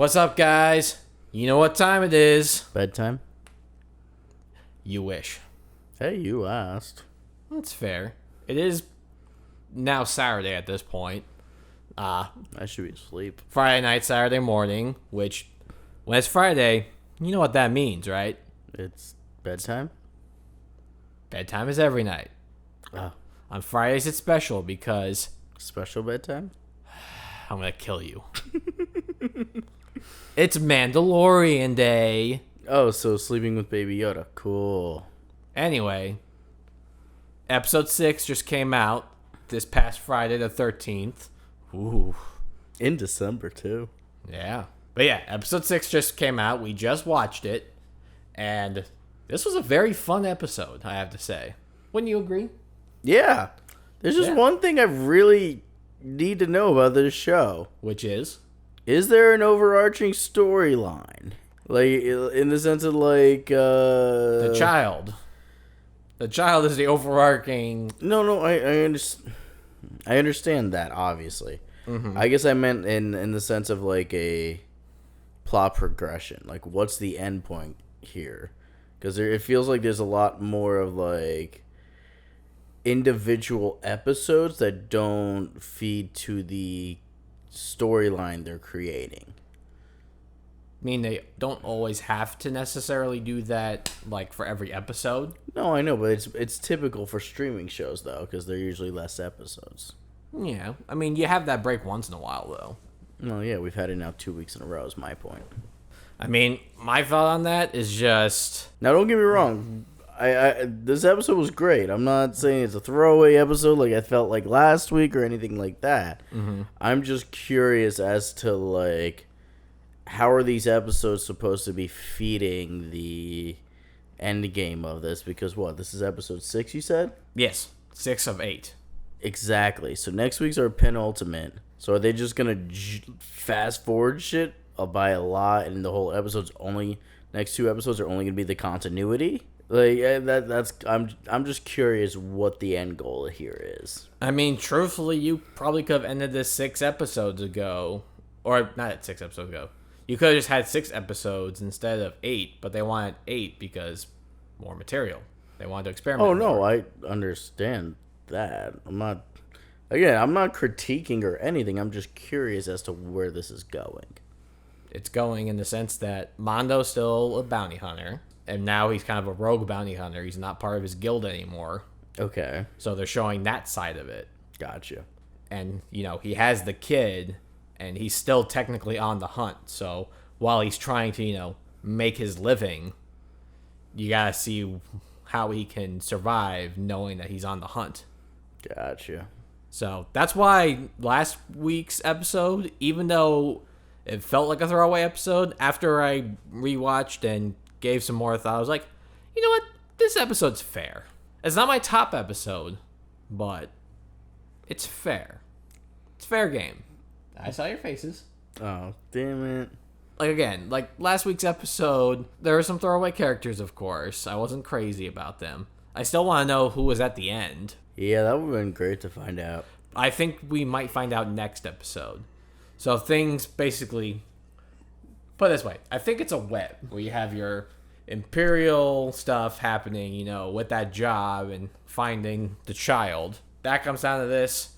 What's up, guys? You know what time it is. Bedtime? You wish. Hey, you asked. That's fair. It is now Saturday at this point. I should be asleep. Friday night, Saturday morning, which, when it's Friday, you know what that means, right? It's bedtime? Bedtime is every night. Oh. On Fridays, it's special because Special bedtime? I'm going to kill you. It's Mandalorian Day. Oh, so sleeping with Baby Yoda. Cool. Anyway, episode 6 just came out this past Friday the 13th. Ooh. In December, too. Yeah. But yeah, episode 6 just came out. We just watched it. And this was a very fun episode, I have to say. Wouldn't you agree? Yeah. There's just one thing I really need to know about this show. Which is? Is there an overarching storyline? Like, in the sense of, like, The child. The child is the overarching... No, I understand that, obviously. Mm-hmm. I guess I meant in the sense of, like, a plot progression. Like, what's the end point here? Because it feels like there's a lot more of, like, individual episodes that don't feed to the storyline they're creating. I mean, they don't always have to necessarily do that, like, for every episode. No, I know, but it's typical for streaming shows, though, because they're usually less episodes. Yeah. I mean, you have that break once in a while, though. Well, yeah, we've had it now 2 weeks in a row, is my point. I mean, my thought on that is just... Now, don't get me wrong. This episode was great. I'm not saying it's a throwaway episode like I felt like last week or anything like that. Mm-hmm. I'm just curious as to, like, how are these episodes supposed to be feeding the end game of this? Because, what, this is episode 6, you said? Yes, 6 of 8. Exactly. So next week's our penultimate. So are they just going to fast forward shit by a lot and the whole episode's only... Next 2 episodes are only going to be the continuity? Like, I'm just curious what the end goal here is. I mean, truthfully, you probably could have ended this 6 episodes ago. Or, not 6 episodes ago. You could have just had 6 episodes instead of 8, but they wanted 8 because more material. They wanted to experiment. Oh, no, more. I understand that. I'm not critiquing or anything. I'm just curious as to where this is going. It's going in the sense that Mondo's still a bounty hunter. And now he's kind of a rogue bounty hunter. He's not part of his guild anymore. Okay. So they're showing that side of it. Gotcha. And, you know, he has the kid, and he's still technically on the hunt. So while he's trying to, you know, make his living, you gotta see how he can survive knowing that he's on the hunt. Gotcha. So that's why last week's episode, even though it felt like a throwaway episode, after I rewatched and gave some more thought, I was like, you know what? This episode's fair. It's not my top episode, but it's fair. It's fair game. I saw your faces. Oh, damn it. Like, again, like last week's episode, there were some throwaway characters, of course. I wasn't crazy about them. I still want to know who was at the end. Yeah, that would have been great to find out. I think we might find out next episode. So things basically... Put it this way, I think it's a web where you have your Imperial stuff happening, you know, with that job and finding the child. That comes down to this.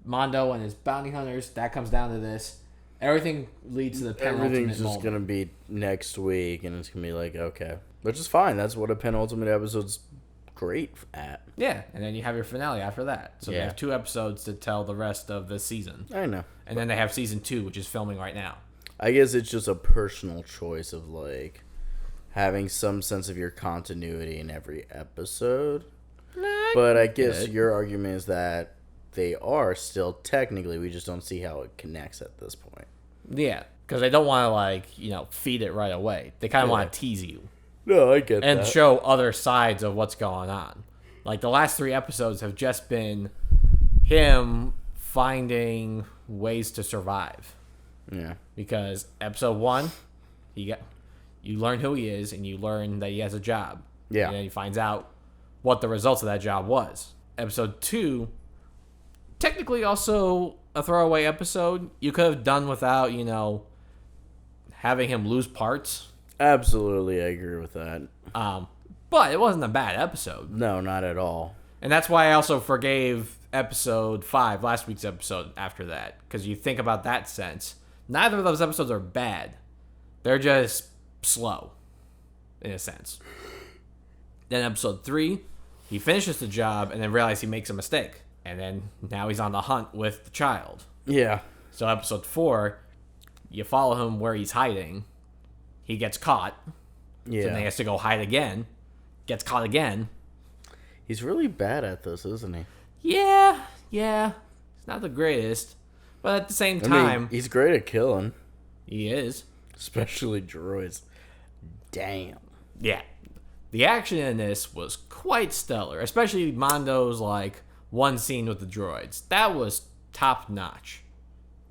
Mondo and his bounty hunters, that comes down to this. Everything leads to the penultimate Everything's just moment. going to be next week, and it's going to be like, okay. Which is fine. That's what a penultimate episode's great at. Yeah, and then you have your finale after that. So they Yeah. have 2 episodes to tell the rest of the season. I know. And then they have season 2, which is filming right now. I guess it's just a personal choice of, like, having some sense of your continuity in every episode. But I guess your argument is that they are still technically, we just don't see how it connects at this point. Yeah, because they don't want to, like, you know, feed it right away. They kind of want to tease you. No, I get that. And show other sides of what's going on. Like, the last 3 episodes have just been him finding ways to survive. Yeah. Because episode 1, you learn who he is, and you learn that he has a job. Yeah. And then he finds out what the results of that job was. Episode 2, technically also a throwaway episode. You could have done without, you know, having him lose parts. Absolutely, I agree with that. But it wasn't a bad episode. No, not at all. And that's why I also forgave episode 5, last week's episode, after that. Because you think about that sense. Neither of those episodes are bad. They're just slow, in a sense. Then episode 3, he finishes the job and then realizes he makes a mistake. And then now he's on the hunt with the child. Yeah. So episode 4, you follow him where he's hiding. He gets caught. Yeah. So then he has to go hide again. Gets caught again. He's really bad at this, isn't he? Yeah. It's not the greatest. But at the same time... he's great at killing. He is. Especially droids. Damn. Yeah. The action in this was quite stellar. Especially Mondo's, one scene with the droids. That was top-notch.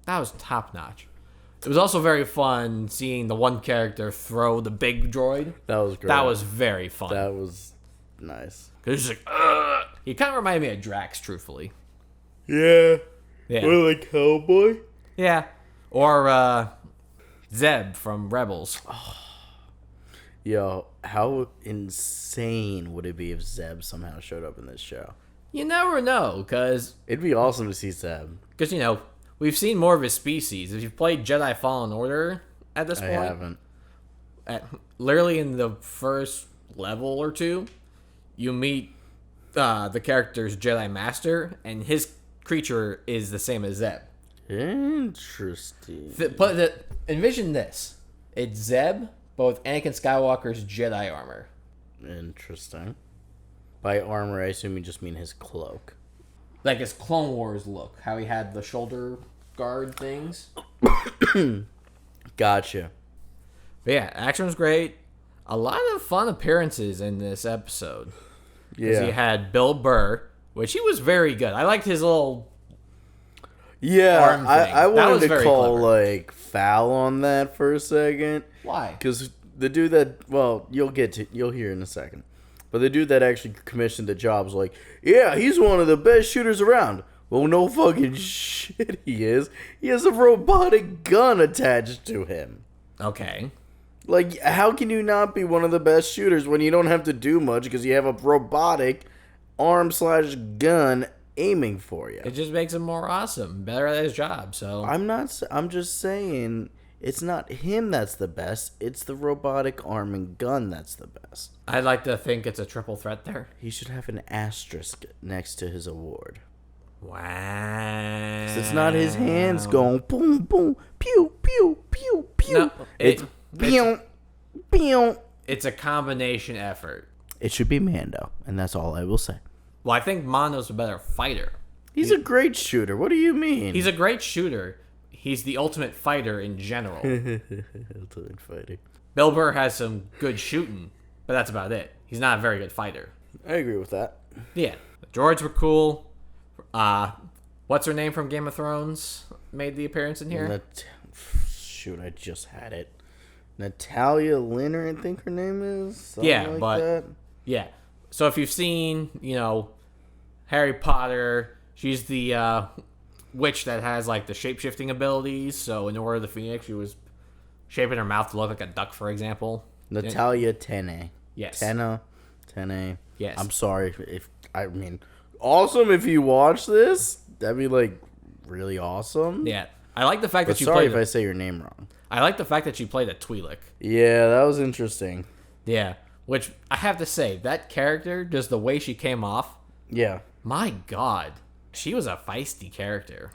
It was also very fun seeing the one character throw the big droid. That was great. That was very fun. That was nice. Because he's just like, ugh. He kind of reminded me of Drax, truthfully. Yeah. Yeah. Or like Hellboy? Yeah. Or Zeb from Rebels. Yo, how insane would it be if Zeb somehow showed up in this show? You never know, because... It'd be awesome to see Zeb. Because, we've seen more of his species. If you've played Jedi Fallen Order at this point... I haven't. Literally in the first level or two, you meet the character's Jedi Master, and his creature is the same as Zeb. Interesting. Envision this. It's Zeb, but with Anakin Skywalker's Jedi armor. Interesting. By armor, I assume you just mean his cloak. Like his Clone Wars look. How he had the shoulder guard things. Gotcha. But yeah, action was great. A lot of fun appearances in this episode. Yeah. You had Bill Burr, which he was very good. I liked his little... Yeah, I wanted to call clever. foul on that for a second. Why? Because the dude that you'll hear in a second, but the dude that actually commissioned the job was like, yeah, he's one of the best shooters around. Well, no fucking shit, he is. He has a robotic gun attached to him. Okay. Like, how can you not be one of the best shooters when you don't have to do much because you have a robotic arm/gun aiming for you? It just makes him more awesome, better at his job. So I'm just saying it's not him that's the best. It's the robotic arm and gun that's the best. I'd like to think it's a triple threat there. He should have an asterisk next to his award. Wow. It's not his hands going boom, boom, pew, pew, pew, pew. No, it's pew, pew. It's a combination effort. It should be Mando, and that's all I will say. Well, I think Mondo's a better fighter. He's a great shooter. What do you mean? He's a great shooter. He's the ultimate fighter in general. Ultimate fighter. Bill Burr has some good shooting, but that's about it. He's not a very good fighter. I agree with that. Yeah. The droids were cool. What's her name from Game of Thrones made the appearance in here? Shoot, I just had it. Natalia Linner, I think her name is. Something Yeah, like but that. yeah. So if you've seen, Harry Potter, she's the witch that has the shape-shifting abilities. So in Order of the Phoenix, she was shaping her mouth to look like a duck, for example. Natalia Tene. Yes. Tene. Yes. I'm sorry awesome if you watch this. That'd be really awesome. Yeah. I like the fact But that she sorry played. if I say your name wrong. I like the fact that she played a Twi'lek. Yeah, that was interesting. Yeah. Which I have to say, that character, just the way she came off. Yeah. My God, she was a feisty character.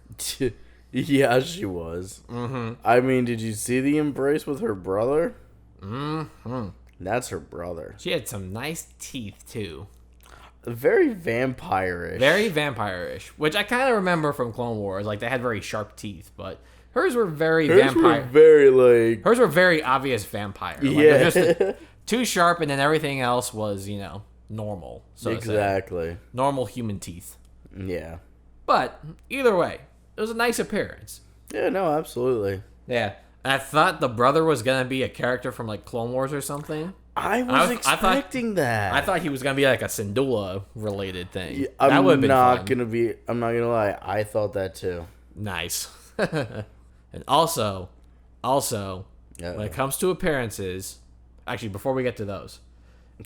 Yeah, she was. Mm-hmm. I mean, did you see the embrace with her brother? Mm-hmm. That's her brother. She had some nice teeth too. Very vampire-ish. Very vampire-ish, which I kind of remember from Clone Wars. They had very sharp teeth, but hers were very vampire. Hers were very obvious vampire. Yeah. Just too sharp, and then everything else was, normal. So exactly. Normal human teeth. Yeah. But either way, it was a nice appearance. Yeah, no, absolutely. Yeah. And I thought the brother was going to be a character from Clone Wars or something. I was expecting that. I thought he was going to be a Syndulla related thing. Yeah, that would have been fun. I'm not going to lie. I thought that too. Nice. And also, Uh-oh. When it comes to appearances, actually, before we get to those,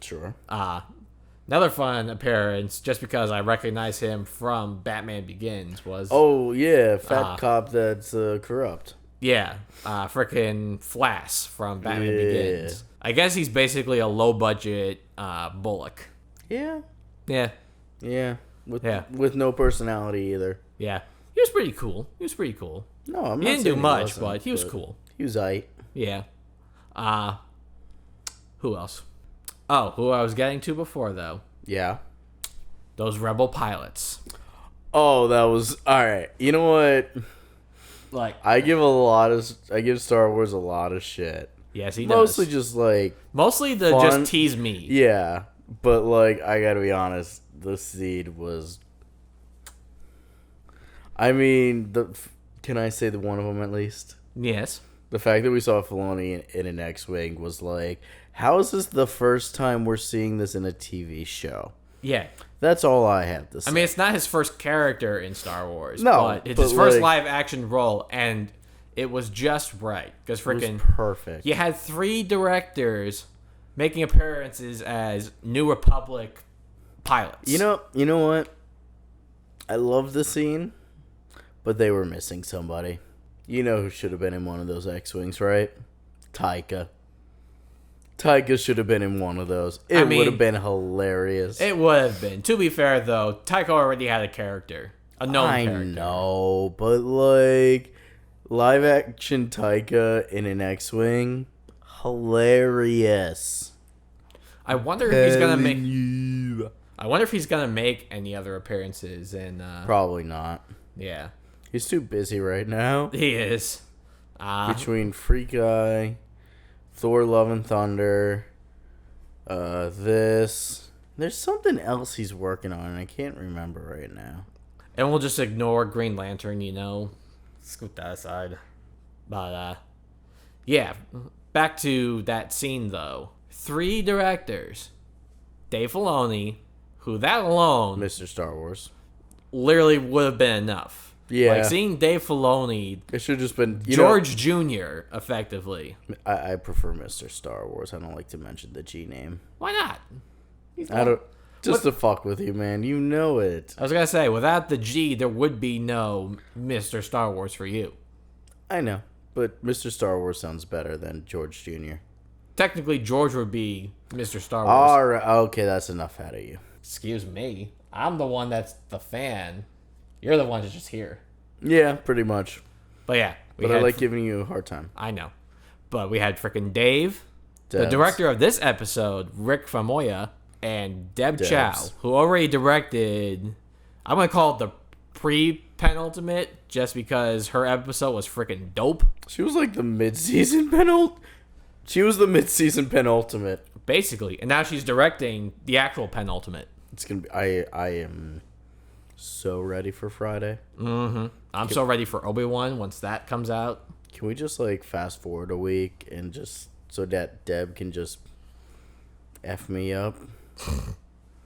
Sure. another fun appearance, just because I recognize him from Batman Begins, was Oh, yeah, fat cop that's corrupt. frickin' Flass from Batman Yeah. Begins. I guess he's basically a low budget Bullock. Yeah. Yeah, With no personality either. yeah. He was pretty cool. No, I'm He not didn't do saying much, wasn't, but he was cool. He was aight. Yeah. Who else? Oh, who I was getting to before, though. Yeah. Those Rebel pilots. Oh, that was all right. You know what? Like, I give Star Wars a lot of shit. yes, he does. Mostly just like Mostly to fun. just tease me. Yeah, but like I gotta be honest, the seed was. I mean, can I say the one of them at least? Yes. The fact that we saw Filoni in an X-wing was like, how is this the first time we're seeing this in a TV show? Yeah. That's all I have to say. I mean, it's not his first character in Star Wars. No, but it's but his first like- live action role, and it was just right. Because it was freaking, perfect. you had 3 directors making appearances as New Republic pilots. You know what? I love the scene, but they were missing somebody. You know who should have been in one of those X-wings, right? Taika. Taika should have been in one of those. It would have been hilarious. It would have been. To be fair, though, Taika already had a character. A known character. I know, but like live action Taika in an X-wing, hilarious. I wonder if he's gonna make. I wonder if he's gonna make any other appearances. And Probably not. yeah, He's too busy right now. he is. Between Free Guy, Thor: Love and Thunder, this. There's something else he's working on, and I can't remember right now. And we'll just ignore Green Lantern, scoot that aside. But yeah, back to that scene though. 3 directors, Dave Filoni, who that alone Mr. Star Wars. literally would have been enough. Yeah. Like seeing Dave Filoni, It should have just been George Jr. effectively. I prefer Mr. Star Wars. I don't like to mention the G name. Why not? I don't. Just to fuck with you, man. You know it. I was gonna say, without the G, there would be no Mr. Star Wars for you. I know, but Mr. Star Wars sounds better than George Jr. Technically, George would be Mr. Star Wars. All right, okay, that's enough out of you. Excuse me. I'm the one that's the fan. You're the one that's just here. Yeah, pretty much. But yeah. But I like giving you a hard time. I know. But we had frickin' Dave, the Debs. director of this episode, Rick Famuyiwa, and Deb Chow, who already directed, I'm going to call it the pre-penultimate, just because her episode was frickin' dope. She was like the mid-season She was the mid-season penultimate. Basically. And now she's directing the actual penultimate. It's gonna be. I am so ready for Friday. I'm so ready for Obi-Wan once that comes out. Can we just like fast forward a week and just so that Deb can just F me up?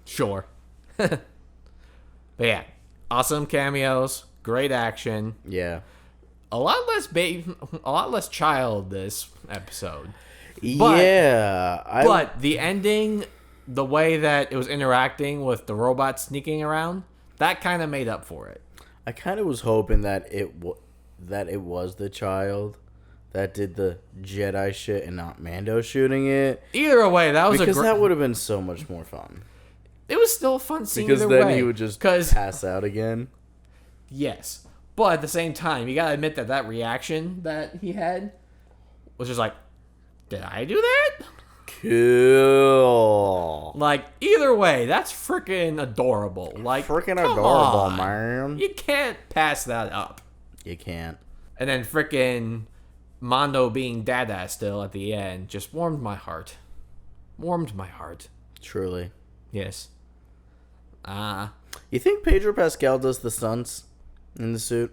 Sure. But yeah, awesome cameos, great action. Yeah. A lot less child this episode. Yeah. But the ending, the way that it was interacting with the robot sneaking around, that kind of made up for it. I kind of was hoping that it was the child that did the Jedi shit and not Mando shooting it. Either way, that was because that would have been so much more fun. It was still a fun scene Because either then way. he would just pass out again. Yes. But at the same time, you gotta admit that reaction that he had was just like, did I do that? Cool. Like, either way, that's freaking adorable. Like, Freaking come adorable, on. man. You can't pass that up. You can't. And then freaking Mondo being dada still at the end just warmed my heart. Warmed my heart. Truly. Yes. You think Pedro Pascal does the stunts in the suit?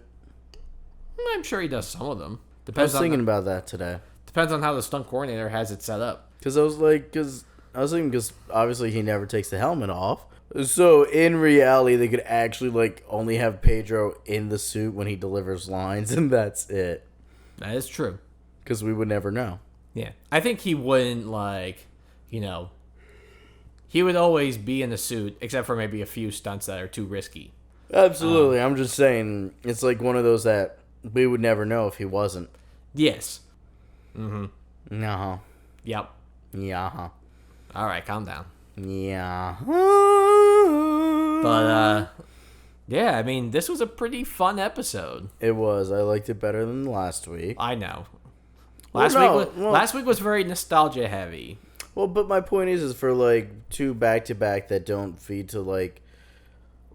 I'm sure he does some of them. I was thinking about that today. Depends on how the stunt coordinator has it set up. Because I was thinking, because obviously he never takes the helmet off. So in reality, they could actually like only have Pedro in the suit when he delivers lines, and that's it. That is true. Because we would never know. Yeah. I think he wouldn't, he would always be in the suit, except for maybe a few stunts that are too risky. Absolutely. I'm just saying, it's like one of those that we would never know if he wasn't. Yes. Mm-hmm. Uh-huh. Yep. Yeah. All right, calm down. Yeah. But, yeah, I mean, this was a pretty fun episode. It was. I liked it better than last week. I know. Last week was very nostalgia heavy. Well, but my point is for, like, 2 back-to-back that don't feed to, like,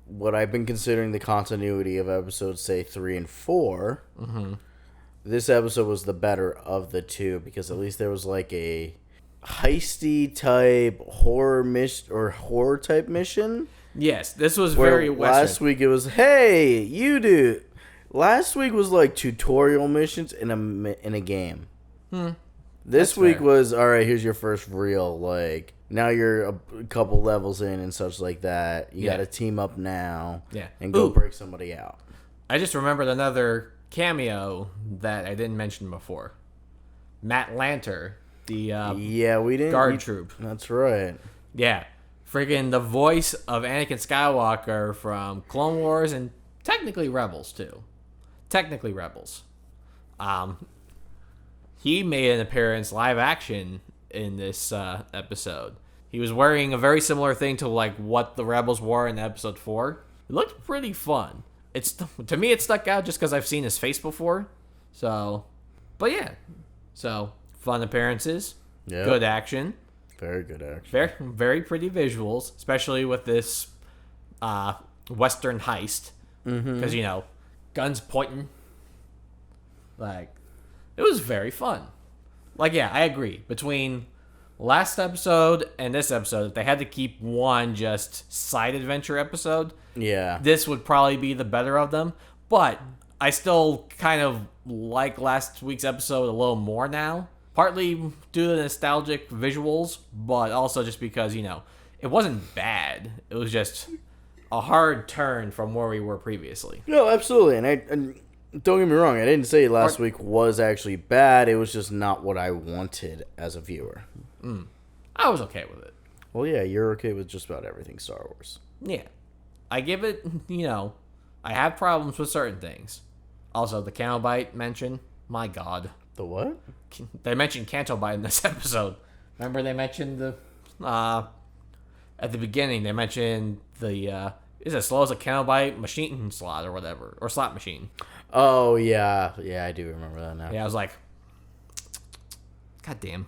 what I've been considering the continuity of episodes, say, 3 and 4. Mm-hmm. This episode was the better of the 2 because at least there was, like, a heisty type horror type mission. Yes, this was very Western. Last week it was, hey, you do. Last week was like tutorial missions in a game. This week was, all right, here's your first real, like, now you're a couple levels in and such like that. You got to team up now and go break somebody out. I just remembered another cameo that I didn't mention before. Matt Lanter, the guard troop. That's right. Yeah. Friggin' the voice of Anakin Skywalker from Clone Wars and technically Rebels, too. Technically Rebels. He made an appearance live action in this episode. He was wearing a very similar thing to like what the Rebels wore in episode 4. It looked pretty fun. To me, it stuck out just because I've seen his face before. So, but yeah. So, fun appearances. Yep. Good action. Very good action. Very, very pretty visuals, especially with this Western heist. Because, guns pointing. Like, it was very fun. Like, yeah, I agree. Between last episode and this episode, if they had to keep one just side adventure episode, this would probably be the better of them. But I still kind of like last week's episode a little more now. Partly due to the nostalgic visuals, but also just because, it wasn't bad. It was just a hard turn from where we were previously. No, absolutely. And don't get me wrong, I didn't say last week was actually bad. It was just not what I wanted as a viewer. I was okay with it. Well, yeah, you're okay with just about everything Star Wars. Yeah. I give it, I have problems with certain things. Also, the Canto Bite mention, my God. The what? They mentioned Canto Bite in this episode. Remember they mentioned at the beginning, they mentioned is it slow as a Canto Bite machine slot or whatever, or slot machine. Oh, yeah. Yeah, I do remember that now. Yeah, I was like, God damn.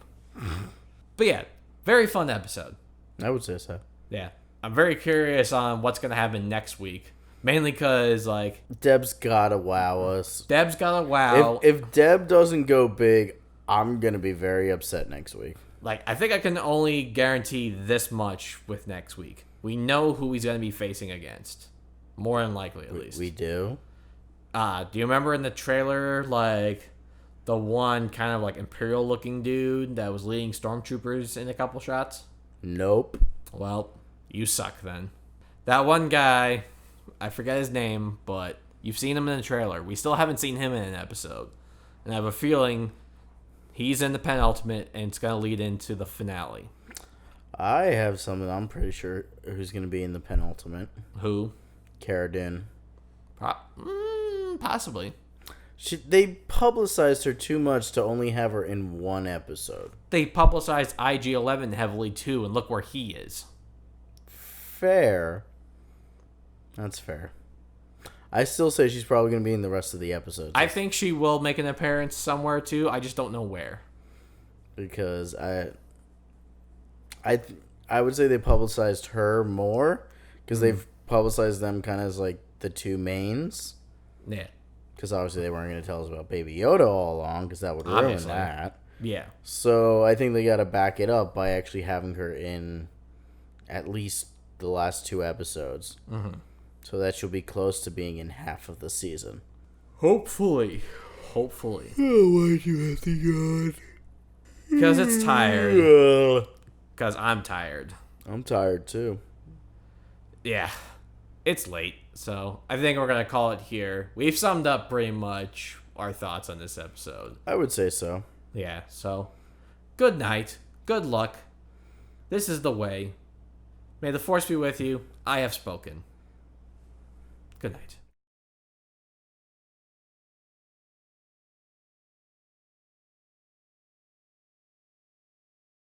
But yeah, very fun episode. I would say so. Yeah. I'm very curious on what's going to happen next week. Mainly because, like... Deb's gotta wow us. Deb's gotta wow. If Deb doesn't go big, I'm going to be very upset next week. Like, I think I can only guarantee this much with next week. We know who he's going to be facing against. More than likely, at least. We do? Do you remember in the trailer, like, the one kind of, like, Imperial-looking dude that was leading stormtroopers in a couple shots? Nope. Well, you suck, then. That one guy... I forget his name, but you've seen him in the trailer. We still haven't seen him in an episode. And I have a feeling he's in the penultimate, and it's going to lead into the finale. I have something I'm pretty sure who's going to be in the penultimate. Who? Cara Dune. Possibly. They publicized her too much to only have her in one episode. They publicized IG-11 heavily, too, and look where he is. Fair. That's fair. I still say she's probably going to be in the rest of the episodes. I think she will make an appearance somewhere, too. I just don't know where. Because I would say they publicized her more. Because they've publicized them kind of as, like, the two mains. Yeah. Because obviously they weren't going to tell us about Baby Yoda all along. Because that would ruin that. Yeah. So I think they got to back it up by actually having her in at least the last 2 episodes. So that she'll be close to being in half of the season. Hopefully. Oh, why'd you have to go? Because it's tired. Because I'm tired. I'm tired too. Yeah. It's late. So I think we're going to call it here. We've summed up pretty much our thoughts on this episode. I would say so. Yeah, so good night. Good luck. This is the way. May the force be with you. I have spoken. Good night.